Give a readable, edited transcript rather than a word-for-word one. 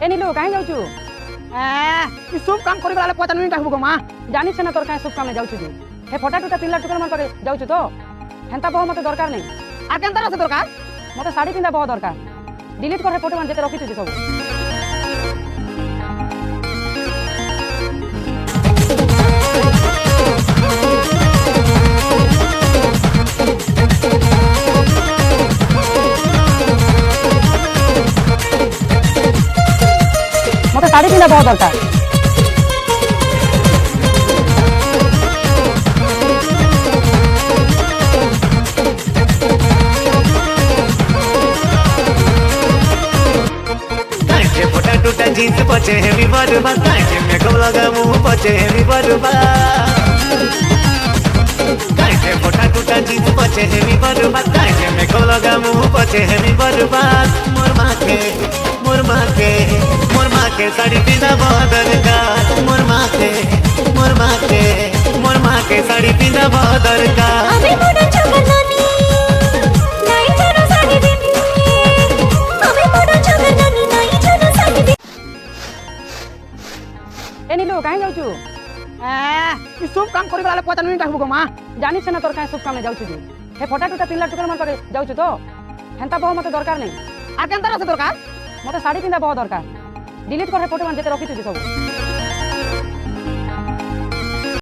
ए नीलू कहीं जाऊछु ई सब काम करी गला पता नहीं कहबो मां जानी से ना तोर कहीं सब काम में जाऊछु तू हे फोटा टूटा पिल्ला टुकर मन करे जाऊछु तो हेंता बहु मते दरकार नहीं आ केनता रसे दरकार मते साड़ी पिंदा बहुत दरकार डिलीट कर हे फोटो मान जेते रखिछु सब मते साड़ी पिंदा बहुत दरकार फोटा टूटा जीन्स पचे हेवी बरबा कांचे मेकअप लगा मुंह पचे हेवी बरबा कांचे फोटा टूटा जीन्स पचे हेवी बरबा कांचे मेकअप लगा मुंह पचे हेवी बरबा मोर माँ के साड़ी पिंदा बहुत दरकार मोर माँ के साड़ी पिंदा बहुत दरकार ए नीलू कहीं जाऊछु ई सब काम करी गला पता नहीं कहबो मां जानी से ना तोर कहीं सब काम में जाऊछु तू हे फोटा टूटा पिल्ला टुकर मन करे जाऊछु तो हेंता बहु मते दरकार नहीं आ केनता रसे दरकार मते साड़ी पिंदा बहुत दरकार डिलीट कर हे फोटो मान जेते रखिछु सब